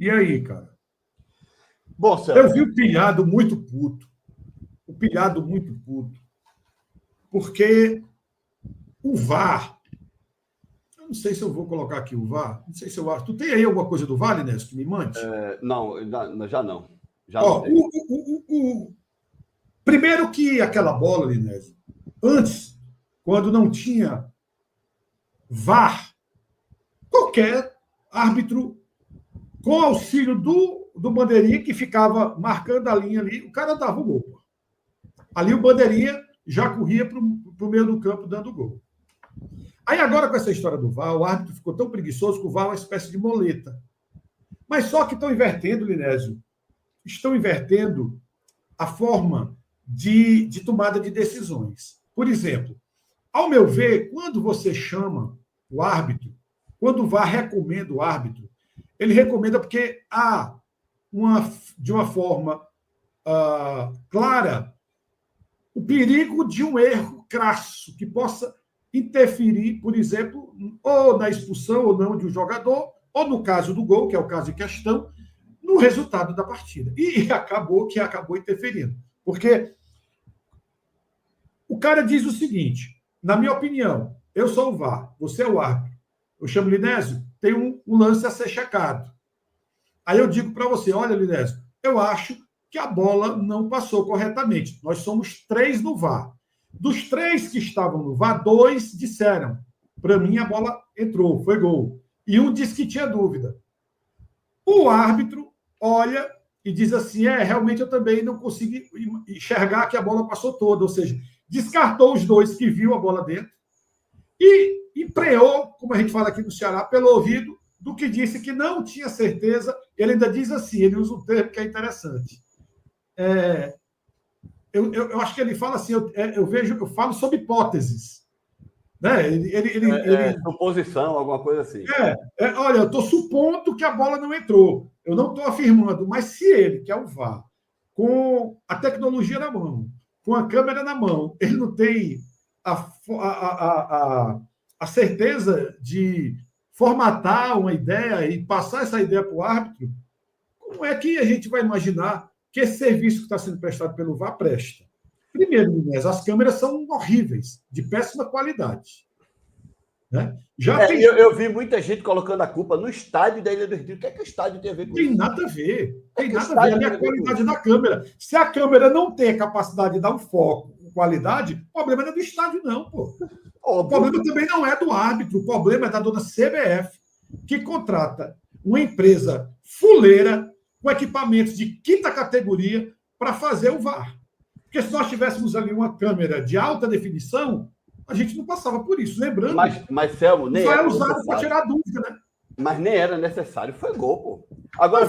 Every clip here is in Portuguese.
E aí, cara? Bom, Celso. Eu vi o pilhado muito puto. O pilhado muito puto. Porque o VAR. Eu não sei se eu vou colocar aqui o VAR. Não sei se eu acho. Tu tem aí alguma coisa do VAR, Inés, que me mande? Não, já não. Já Ó, não tem. primeiro que aquela bola, Linésio, antes, quando não tinha VAR, qualquer árbitro, com auxílio do bandeirinha, que ficava marcando a linha ali, o cara dava o gol. Ali o bandeirinha já corria para o meio do campo dando gol. Aí agora, com essa história do VAR, o árbitro ficou tão preguiçoso que o VAR é uma espécie de moleta. Mas só que estão invertendo, Linésio, estão invertendo a forma de tomada de decisões. Por exemplo, ao meu ver, quando você chama o árbitro, quando o VAR recomenda o árbitro, ele recomenda porque há de uma forma clara o perigo de um erro crasso que possa interferir, por exemplo, ou na expulsão ou não de um jogador, ou no caso do gol, que é o caso em questão, no resultado da partida. E acabou interferindo. Porque o cara diz o seguinte, na minha opinião, eu sou o VAR, você é o árbitro. Eu chamo Linésio, tem um lance a ser checado. Aí eu digo para você, olha, Linésio, eu acho que a bola não passou corretamente. Nós somos 3 no VAR. Dos 3 que estavam no VAR, 2 disseram, para mim a bola entrou, foi gol. E um disse que tinha dúvida. O árbitro olha e diz assim, realmente eu também não consigo enxergar que a bola passou toda, ou seja, descartou os 2 que viu a bola dentro e empreou, como a gente fala aqui no Ceará, pelo ouvido do que disse que não tinha certeza. Ele ainda diz assim, ele usa um termo que é interessante. Eu acho que ele fala assim, eu falo sobre hipóteses. Né? Suposição, alguma coisa assim. Olha, eu estou supondo que a bola não entrou. Eu não estou afirmando, mas se ele, que é o VAR, com a tecnologia na mão, com a câmera na mão, ele não tem a certeza de formatar uma ideia e passar essa ideia para o árbitro, como é que a gente vai imaginar que esse serviço que está sendo prestado pelo VAR presta? Primeiro, Inês, as câmeras são horríveis, de péssima qualidade. Né? Eu vi muita gente colocando a culpa no estádio da Ilha do Retiro. O que é que o estádio tem a ver com isso? Tem nada a ver. Tem nada a ver. Ali a qualidade da câmera. Se a câmera não tem a capacidade de dar um foco com qualidade, o problema não é do estádio, não, pô. O problema também não é do árbitro, o problema é da dona CBF, que contrata uma empresa fuleira com equipamentos de quinta categoria para fazer o VAR. Porque se nós tivéssemos ali uma câmera de alta definição, a gente não passava por isso. Lembrando, mas Selmo, nem só é usado para tirar dúvida, né? Mas nem era necessário, foi gol, pô. Agora,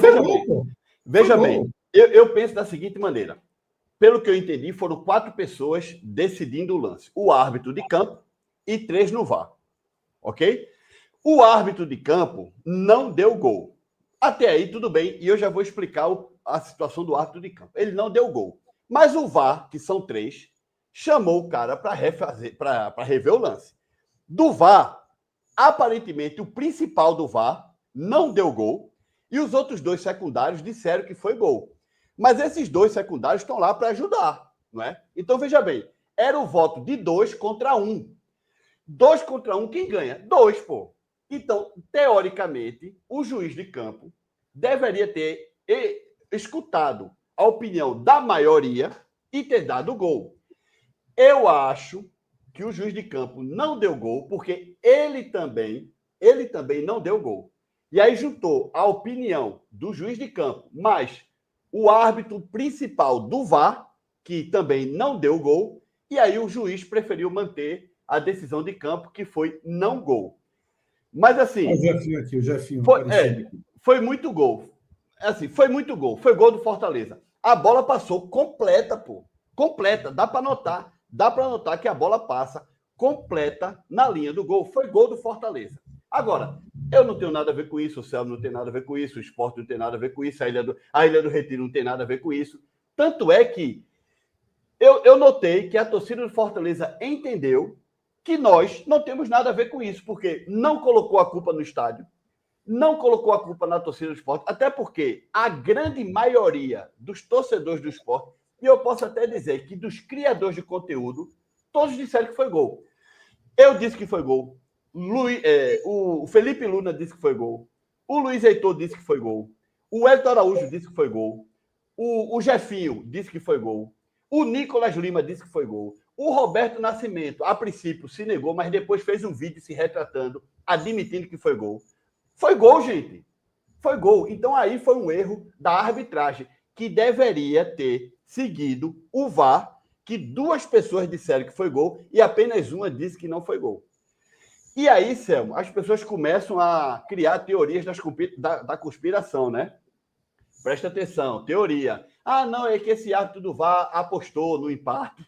veja bem, eu penso da seguinte maneira. Pelo que eu entendi, foram 4 pessoas decidindo o lance. O árbitro de campo e 3 no VAR. Ok? O árbitro de campo não deu gol. Até aí, tudo bem, e eu já vou explicar a situação do árbitro de campo. Ele não deu gol. Mas o VAR, que são 3, chamou o cara para rever o lance. Do VAR, aparentemente, o principal do VAR não deu gol e os outros 2 secundários disseram que foi gol. Mas esses 2 secundários estão lá para ajudar, não é? Então, veja bem, era o voto de 2 contra 1. 2 contra 1, quem ganha? 2, pô. Então, teoricamente, o juiz de campo deveria ter escutado a opinião da maioria e ter dado gol. Eu acho que o juiz de campo não deu gol porque ele também não deu gol. E aí juntou a opinião do juiz de campo mais o árbitro principal do VAR, que também não deu gol, e aí o juiz preferiu manter a decisão de campo, que foi não gol. Mas assim... O Jefinho. Foi muito gol. Assim, foi muito gol. Foi gol do Fortaleza. A bola passou completa, pô. Completa. Dá para notar que a bola passa completa na linha do gol. Foi gol do Fortaleza. Agora, eu não tenho nada a ver com isso, o Celso não tem nada a ver com isso, o Sport não tem nada a ver com isso, a Ilha do Retiro não tem nada a ver com isso. Tanto é que eu notei que a torcida do Fortaleza entendeu que nós não temos nada a ver com isso, porque não colocou a culpa no estádio, não colocou a culpa na torcida do Sport, até porque a grande maioria dos torcedores do Sport, e eu posso até dizer que dos criadores de conteúdo, todos disseram que foi gol. Eu disse que foi gol. O Felipe Luna disse que foi gol. O Luiz Heitor disse que foi gol. O Elton Araújo disse que foi gol. O Jefinho disse que foi gol. O Nicolas Lima disse que foi gol. O Roberto Nascimento, a princípio, se negou, mas depois fez um vídeo se retratando, admitindo que foi gol. Foi gol, gente. Foi gol. Então aí foi um erro da arbitragem, que deveria ter seguido o VAR, que 2 pessoas disseram que foi gol e apenas uma disse que não foi gol. E aí, Selmo, as pessoas começam a criar teorias da conspiração, né? Presta atenção, teoria. Ah, não, é que esse árbitro do VAR apostou no empate.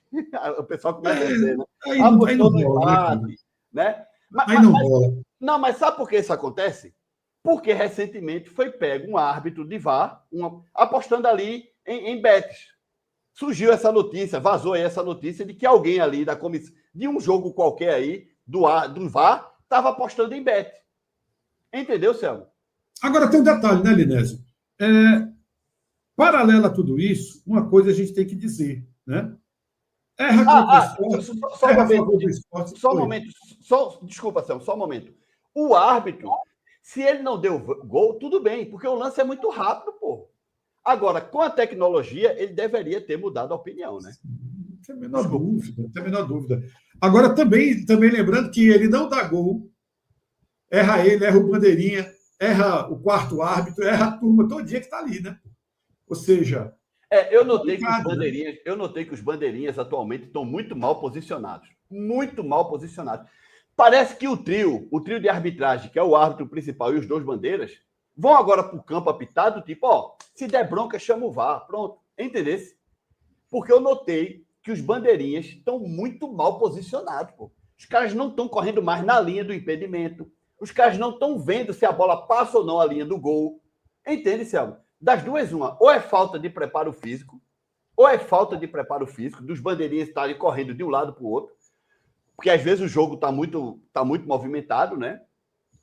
O pessoal começa a dizer, né? Apostou no empate, né? Aí não rola. Não, mas sabe por que isso acontece? Porque recentemente foi pego um árbitro de VAR apostando ali em bets. Surgiu essa notícia, vazou aí essa notícia de que alguém ali da comissão, de um jogo qualquer aí, do VAR, estava apostando em bet. Entendeu, Selmo? Agora tem um detalhe, né, Linésio? Paralelo a tudo isso, uma coisa a gente tem que dizer, né? Erra contra o esporte, erra a favor do esporte. Só um momento. Desculpa, Selmo, só um momento. O árbitro, se ele não deu gol, tudo bem, porque o lance é muito rápido, pô. Agora, com a tecnologia, ele deveria ter mudado a opinião, né? Não tem a menor dúvida, não tem a menor dúvida. Agora, também lembrando que ele não dá gol, erra ele, erra o bandeirinha, erra o quarto árbitro, erra a turma todo dia que está ali, né? Ou seja... eu notei que os bandeirinhas atualmente estão muito mal posicionados. Muito mal posicionados. Parece que o trio de arbitragem, que é o árbitro principal e os 2 bandeiras, vão agora para o campo apitado, tipo, se der bronca, chama o VAR. Pronto. Entendesse? Porque eu notei que os bandeirinhas estão muito mal posicionados, pô. Os caras não estão correndo mais na linha do impedimento. Os caras não estão vendo se a bola passa ou não a linha do gol. Entende, Selma? Das duas, uma. Ou é falta de preparo físico, dos bandeirinhas estarem correndo de um lado para o outro, porque às vezes o jogo está muito movimentado, né?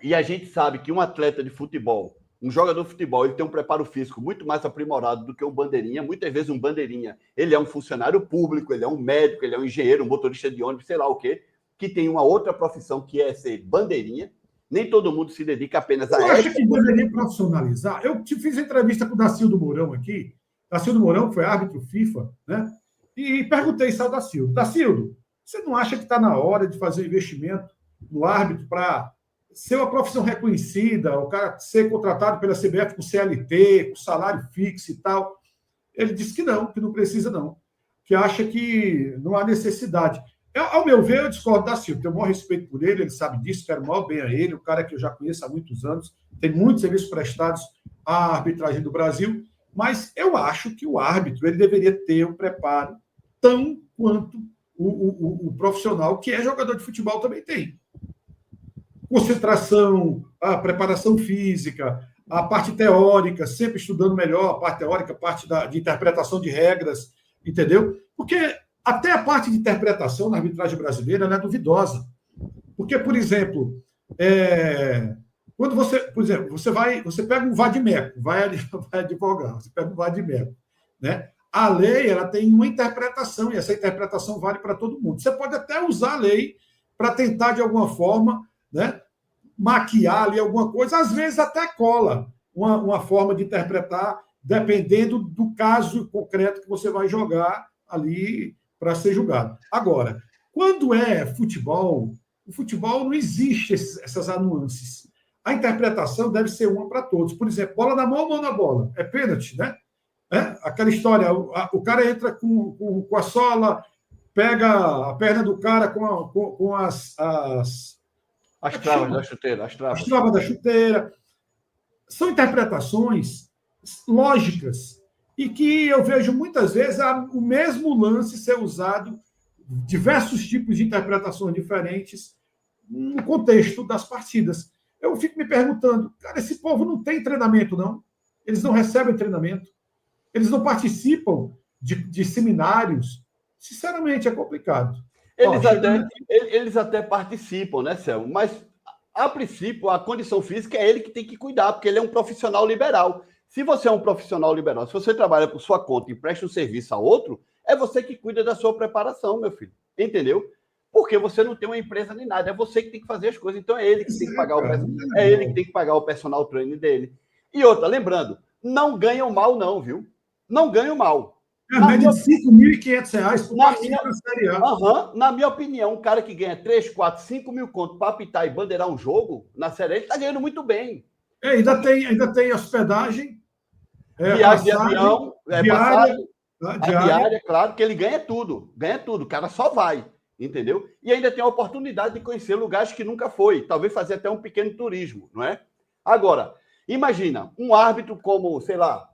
E a gente sabe que um atleta de futebol, um jogador de futebol, ele tem um preparo físico muito mais aprimorado do que um bandeirinha. Muitas vezes um bandeirinha, ele é um funcionário público, ele é um médico, ele é um engenheiro, um motorista de ônibus, sei lá o quê, que tem uma outra profissão que é ser bandeirinha. Nem todo mundo se dedica apenas a essa. Eu acho que deveria profissionalizar. Eu fiz entrevista com o Dacildo Mourão aqui. Dacildo Mourão, que foi árbitro FIFA, né? E perguntei isso ao Dacildo. Dacildo, você não acha que está na hora de fazer um investimento no árbitro para ser uma profissão reconhecida, o cara ser contratado pela CBF com CLT, com salário fixo e tal? Ele disse que não precisa não, que acha que não há necessidade. Ao meu ver, eu discordo da Silva, tenho o maior respeito por ele, ele sabe disso, quero o maior bem a ele, o cara que eu já conheço há muitos anos, tem muitos serviços prestados à arbitragem do Brasil, mas eu acho que o árbitro ele deveria ter um preparo tão quanto o profissional que é jogador de futebol também tem. Concentração, a preparação física, a parte teórica, sempre estudando melhor a parte teórica, a parte de interpretação de regras, entendeu? Porque até a parte de interpretação na arbitragem brasileira ela é duvidosa. Porque, por exemplo, quando você pega um vadimeco, vai advogar, você pega um vadimeco, né? A lei ela tem uma interpretação, e essa interpretação vale para todo mundo. Você pode até usar a lei para tentar, de alguma forma, né, maquiar ali alguma coisa, às vezes até cola uma forma de interpretar, dependendo do caso concreto que você vai jogar ali para ser julgado. Agora, quando é futebol, o futebol não existe essas nuances. A interpretação deve ser uma para todos. Por exemplo, bola na mão, mão na bola. É pênalti, né? Aquela história, o cara entra com a sola, pega a perna do cara com as travas da chuteira. As travas da chuteira. São interpretações lógicas e que eu vejo muitas vezes o mesmo lance ser usado, diversos tipos de interpretações diferentes no contexto das partidas. Eu fico me perguntando, cara, esse povo não tem treinamento, não? Eles não recebem treinamento? Eles não participam de seminários? Sinceramente, é complicado. Eles até participam, né, Selmo? Mas a princípio, a condição física é ele que tem que cuidar, porque ele é um profissional liberal. Se você é um profissional liberal, se você trabalha por sua conta e presta um serviço a outro, é você que cuida da sua preparação, meu filho. Entendeu? Porque você não tem uma empresa nem nada, é você que tem que fazer as coisas. Então é ele que tem que pagar ele que tem que pagar o personal trainer dele. E outra, lembrando, não ganham mal não, viu? Não ganham mal. É a média de R$5.500 por partida da Série A. Na minha opinião, um cara que ganha 3, 4, 5 mil contos para apitar e bandeirar um jogo na Série A, ele está ganhando muito bem. Ainda tem hospedagem, viagem de avião, diária, claro, que ele ganha tudo. O cara só vai, entendeu? E ainda tem a oportunidade de conhecer lugares que nunca foi, talvez fazer até um pequeno turismo, não é? Agora, imagina, um árbitro como, sei lá,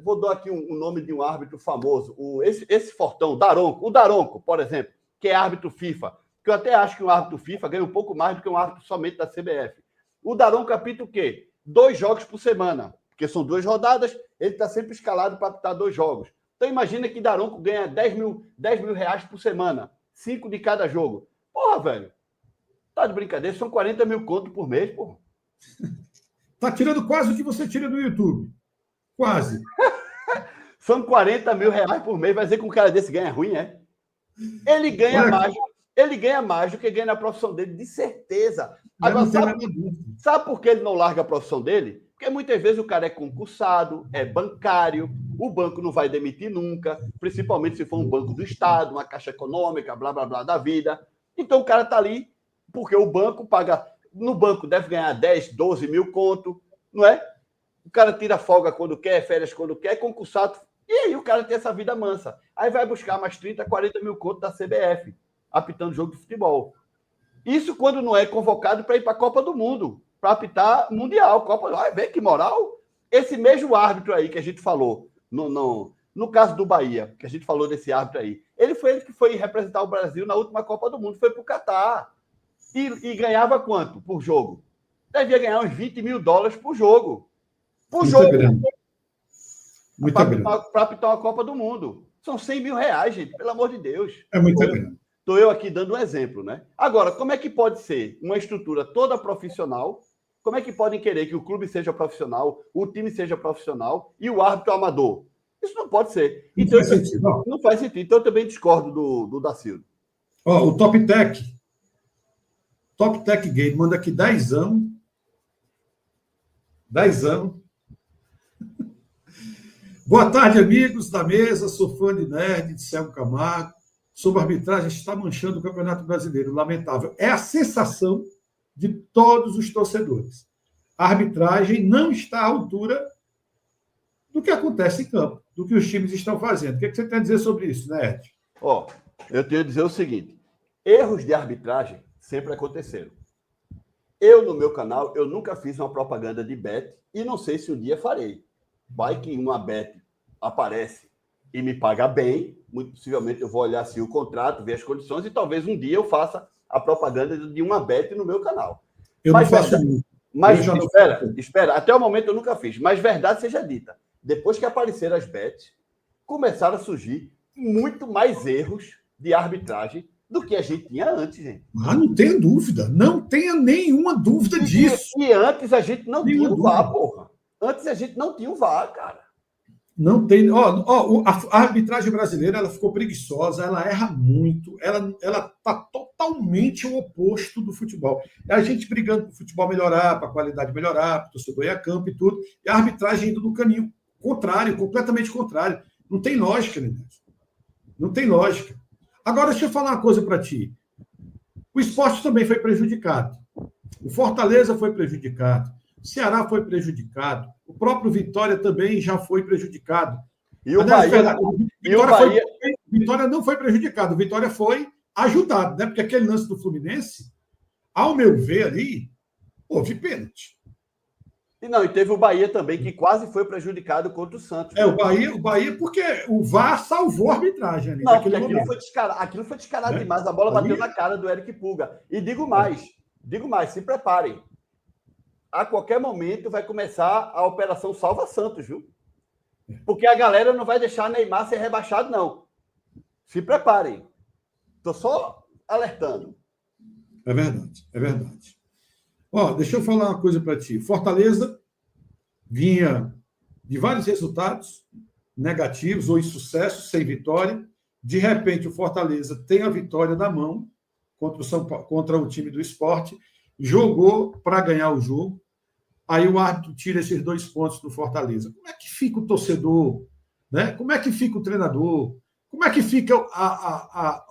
vou dar aqui um nome de um árbitro famoso, esse fortão, o Daronco, por exemplo, que é árbitro FIFA, que eu até acho que um árbitro FIFA ganha um pouco mais do que um árbitro somente da CBF. O Daronco apita o quê? 2 jogos por semana, porque são 2 rodadas, ele está sempre escalado para apitar 2 jogos. Então imagina que Daronco ganha 10 mil reais por semana, 5 de cada jogo. Porra, velho, tá de brincadeira, são 40 mil conto por mês, porra. Tá tirando quase o que você tira do YouTube. Quase. São 40 mil reais por mês. Vai dizer que um cara desse ganha ruim, é? Ele ganha mais do que ganha na profissão dele, de certeza. Agora, sabe por que ele não larga a profissão dele? Porque muitas vezes o cara é concursado, é bancário, o banco não vai demitir nunca, principalmente se for um banco do Estado, uma caixa econômica, blá, blá, blá, da vida. Então o cara tá ali porque o banco paga... No banco deve ganhar 10, 12 mil conto, não é? O cara tira folga quando quer, férias quando quer, concursado. E aí o cara tem essa vida mansa. Aí vai buscar mais 30, 40 mil conto da CBF, apitando jogo de futebol. Isso quando não é convocado para ir para a Copa do Mundo, para apitar Mundial. Copa. Ai, vê que moral. Esse mesmo árbitro aí que a gente falou, no caso do Bahia, que a gente falou desse árbitro aí, ele que foi representar o Brasil na última Copa do Mundo, foi para o Catar. E ganhava quanto por jogo? Devia ganhar uns $20 mil por jogo. Por jogo. Para apitar uma Copa do Mundo. São 100 mil reais, gente, pelo amor de Deus. É muito grande. Estou eu aqui dando um exemplo, né? Agora, como é que pode ser uma estrutura toda profissional? Como é que podem querer que o clube seja profissional, o time seja profissional e o árbitro amador? Isso não pode ser. Então, não faz sentido. Então, eu também discordo do Dacildo. O Top Tech Game manda aqui 10 anos. 10 anos. Boa tarde, amigos da mesa. Sou fã de Nerd, de Celso Camargo. Sobre a arbitragem, está manchando o Campeonato Brasileiro. Lamentável. É a sensação de todos os torcedores. A arbitragem não está à altura do que acontece em campo, do que os times estão fazendo. O que você tem a dizer sobre isso, Nerd? Eu tenho a dizer o seguinte. Erros de arbitragem sempre aconteceram. Eu, no meu canal, eu nunca fiz uma propaganda de bet e não sei se um dia farei. Vai que uma bet aparece e me paga bem, muito possivelmente eu vou olhar assim o contrato, ver as condições e talvez um dia eu faça a propaganda de uma bet no meu canal. Eu não faço isso. Mas espera, até o momento eu nunca fiz. Mas verdade seja dita, depois que apareceram as bets, começaram a surgir muito mais erros de arbitragem do que a gente tinha antes, gente. Não tenha dúvida. Não tenha nenhuma dúvida disso. E antes a gente não tinha o VAR, porra. Antes a gente não tinha o VAR, cara. Não tem. A arbitragem brasileira ela ficou preguiçosa, ela erra muito, ela está totalmente o oposto do futebol. É a gente brigando para o futebol melhorar, para a qualidade melhorar, para o torcedor ir a campo e tudo, e a arbitragem indo no caminho contrário, completamente contrário. Não tem lógica, né? Não tem lógica. Agora, deixa eu falar uma coisa para ti. O esporte também foi prejudicado. O Fortaleza foi prejudicado. O Ceará foi prejudicado. O próprio Vitória também já foi prejudicado. E o Bahia... Vitória não foi prejudicado. O Vitória foi ajudado, né? Porque aquele lance do Fluminense, ao meu ver ali, houve pênalti. E teve o Bahia também, que quase foi prejudicado contra o Santos. O Bahia, porque o VAR salvou a arbitragem ali. Não, porque aquilo foi descarado demais. A bola bateu na cara do Eric Puga. E digo mais, se preparem. A qualquer momento vai começar a Operação Salva Santos, viu? Porque a galera não vai deixar Neymar ser rebaixado, não. Se preparem. Estou só alertando. É verdade, é verdade. Ó, deixa eu falar uma coisa para ti. Fortaleza vinha de vários resultados negativos ou insucessos, sem vitória. De repente, o Fortaleza tem a vitória na mão contra o time do Sport, jogou para ganhar o jogo. Aí o árbitro tira esses 2 pontos do Fortaleza. Como é que fica o torcedor? Né? Como é que fica o treinador? Como é que fica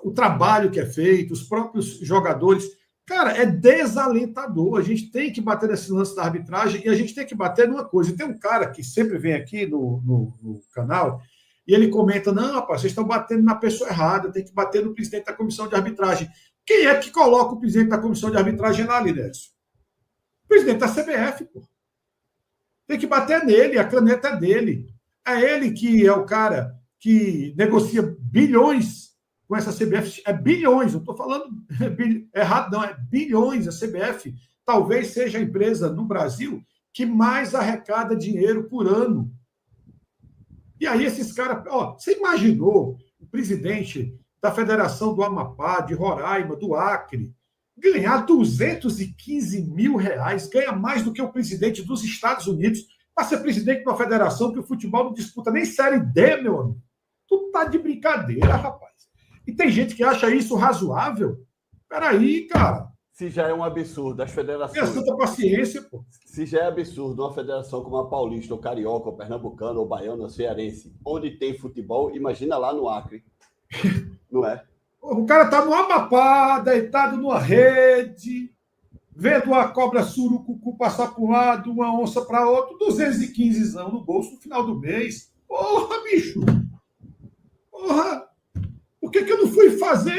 o trabalho que é feito, os próprios jogadores? Cara, é desalentador. A gente tem que bater nesse lance da arbitragem e a gente tem que bater numa coisa. Tem um cara que sempre vem aqui no canal e ele comenta, não, rapaz, vocês estão batendo na pessoa errada, tem que bater no presidente da comissão de arbitragem. Quem é que coloca o presidente da comissão de arbitragem lá, Linércio? O presidente da CBF, pô. Tem que bater nele, a caneta é dele. É ele que é o cara que negocia bilhões com essa CBF. É bilhões, eu estou falando errado, não, é bilhões. A CBF talvez seja a empresa no Brasil que mais arrecada dinheiro por ano. E aí esses caras... Você imaginou o presidente da Federação do Amapá, de Roraima, do Acre, ganhar 215 mil reais, ganha mais do que o presidente dos Estados Unidos, para ser presidente de uma federação que o futebol não disputa nem Série D, meu amigo. Tu tá de brincadeira, rapaz. E tem gente que acha isso razoável. Peraí, cara. Se já é um absurdo, as federações... Tenha santa paciência, pô. Se já é absurdo uma federação como a Paulista, ou Carioca, ou Pernambucana, ou Baiana, ou Cearense, onde tem futebol, imagina lá no Acre. Não é? O cara tá no Amapá, deitado numa rede, vendo uma cobra surucucu passar para um lado, uma onça para outro, 215 no bolso no final do mês. Porra, bicho! Porra! Por que eu não fui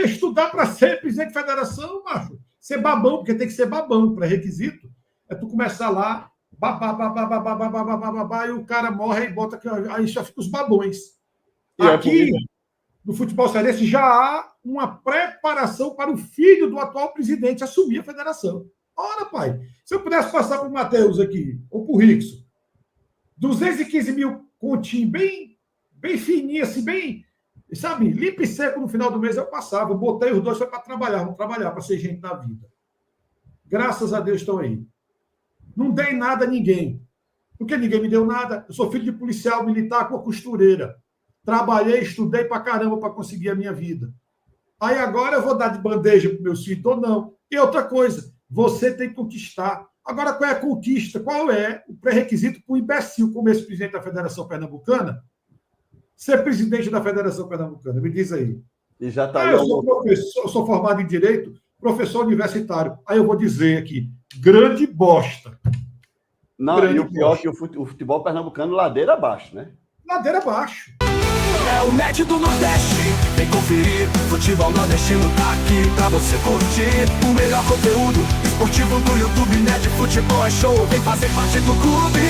estudar para ser presidente da federação, macho? Ser babão, porque tem que ser babão, pré-requisito. É tu começar lá, babá, e o cara morre e bota... Aí já fica os babões. Aqui... no futebol cearense já há uma preparação para o filho do atual presidente assumir a federação. Ora, pai, se eu pudesse passar para o Matheus aqui, ou para o Rickson, 215 mil continho, bem fininho, assim, bem, sabe, limpo e seco no final do mês eu passava. Eu botei os dois só para trabalhar, vamos trabalhar, para ser gente na vida. Graças a Deus estão aí. Não dei nada a ninguém. Porque ninguém me deu nada. Eu sou filho de policial militar com a costureira. Trabalhei, estudei pra caramba para conseguir a minha vida. Aí agora eu vou dar de bandeja para meus filhos ou não. E outra coisa, você tem que conquistar. Agora, qual é a conquista? Qual é o pré-requisito para um imbecil como esse presidente da Federação Pernambucana ser presidente da Federação Pernambucana? Me diz aí. E já tá eu sou professor, eu sou formado em Direito, professor universitário. Aí eu vou dizer aqui, grande bosta. Não, grande e o pior bosta. É que o futebol pernambucano ladeira abaixo, né? Ladeira abaixo. É o Net do Nordeste, vem conferir. Futebol nordestino tá aqui pra você curtir. O melhor conteúdo esportivo do YouTube. Net Futebol é show, vem fazer parte do clube.